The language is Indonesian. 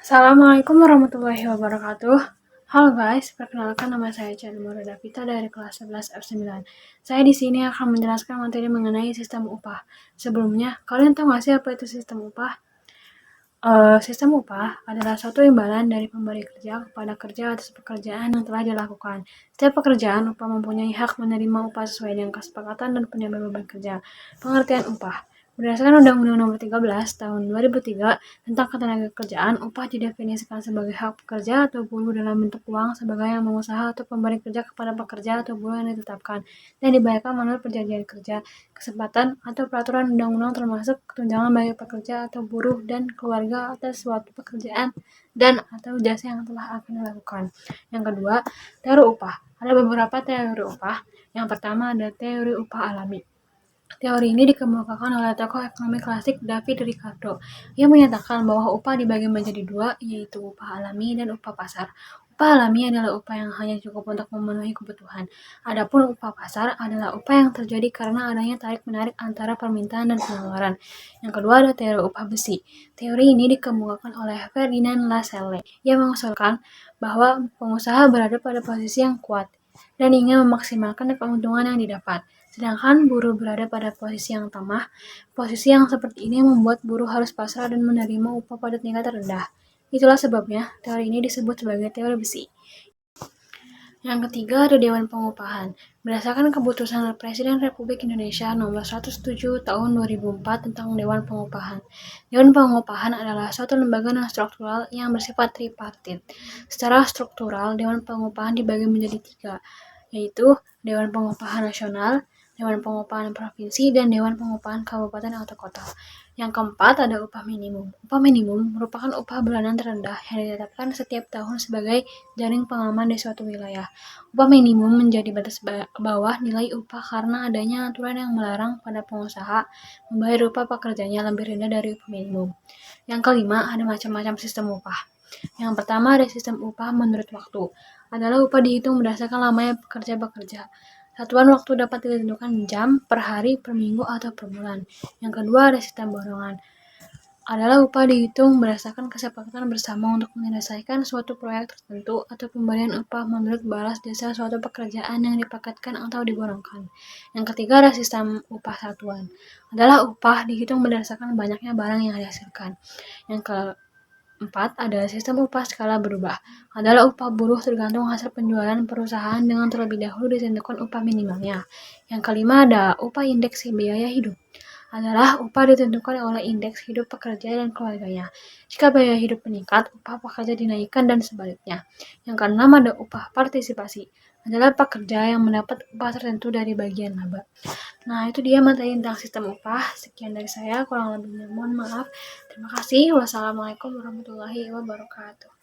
Assalamualaikum warahmatullahi wabarakatuh. Halo guys, perkenalkan nama saya Chanmura Davita dari kelas 11 F9. Saya di sini akan menjelaskan materi mengenai sistem upah. Sebelumnya, kalian tahu nggak sih apa itu sistem upah? Sistem upah adalah suatu imbalan dari pemberi kerja kepada kerja atas pekerjaan yang telah dilakukan. Setiap pekerjaan upah mempunyai hak menerima upah sesuai dengan kesepakatan dan penyampaian beban kerja. Pengertian upah. Berdasarkan Undang-Undang Nomor 13 Tahun 2003 tentang Ketenagakerjaan, upah didefinisikan sebagai hak pekerja atau buruh dalam bentuk uang sebagai yang pengusaha atau pemberi kerja kepada pekerja atau buruh yang ditetapkan dan dibayarkan menurut perjanjian kerja, kesempatan, atau peraturan undang-undang termasuk tunjangan bagi pekerja atau buruh dan keluarga atas suatu pekerjaan dan atau jasa yang telah akan dilakukan. Yang kedua, teori upah. Ada beberapa teori upah. Yang pertama ada teori upah alami. Teori ini dikemukakan oleh tokoh ekonomi klasik David Ricardo. Ia menyatakan bahwa upah dibagi menjadi dua, yaitu upah alami dan upah pasar. Upah alami adalah upah yang hanya cukup untuk memenuhi kebutuhan. Adapun upah pasar adalah upah yang terjadi karena adanya tarik-menarik antara permintaan dan penawaran. Yang kedua ada teori upah besi. Teori ini dikemukakan oleh Ferdinand Lassalle. Ia mengusulkan bahwa pengusaha berada pada posisi yang kuat dan ingin memaksimalkan keuntungan yang didapat. Sedangkan buruh berada pada posisi yang lemah. Posisi yang seperti ini membuat buruh harus pasrah dan menerima upah pada tingkat terendah. Itulah sebabnya teori ini disebut sebagai teori besi. Yang ketiga ada Dewan Pengupahan. Berdasarkan keputusan Presiden Republik Indonesia Nomor 107 Tahun 2004 tentang Dewan Pengupahan. Dewan Pengupahan adalah suatu lembaga non-struktural yang bersifat tripartit. Secara struktural, Dewan Pengupahan dibagi menjadi tiga, yaitu Dewan Pengupahan Nasional, Dewan Pengupahan Provinsi, dan Dewan Pengupahan Kabupaten atau Kota. Yang keempat ada upah minimum. Upah minimum merupakan upah bulanan terendah yang ditetapkan setiap tahun sebagai jaring pengaman di suatu wilayah. Upah minimum menjadi batas bawah nilai upah karena adanya aturan yang melarang pada pengusaha membayar upah pekerjanya lebih rendah dari upah minimum. Yang kelima ada macam-macam sistem upah. Yang pertama ada sistem upah menurut waktu. Adalah upah dihitung berdasarkan lamanya pekerja bekerja. Satuan waktu dapat ditentukan jam, per hari, per minggu, atau per bulan. Yang kedua ada sistem borongan. Adalah upah dihitung berdasarkan kesepakatan bersama untuk menyelesaikan suatu proyek tertentu atau pemberian upah menurut balas jasa suatu pekerjaan yang dipaketkan atau diborongkan. Yang ketiga ada sistem upah satuan. Adalah upah dihitung berdasarkan banyaknya barang yang dihasilkan. Yang keempat ada sistem upah skala berubah. Adalah upah buruh tergantung hasil penjualan perusahaan dengan terlebih dahulu ditentukan upah minimalnya. Yang kelima ada upah indeks biaya hidup. Adalah upah ditentukan oleh indeks hidup pekerja dan keluarganya. Jika biaya hidup meningkat, upah pekerja dinaikkan dan sebaliknya. Yang keenam ada upah partisipasi. Adalah pekerja yang mendapat upah tertentu dari bagian laba. Nah, itu dia materi tentang sistem upah. Sekian dari saya, kurang lebihnya mohon maaf. Terima kasih. Wassalamualaikum warahmatullahi wabarakatuh.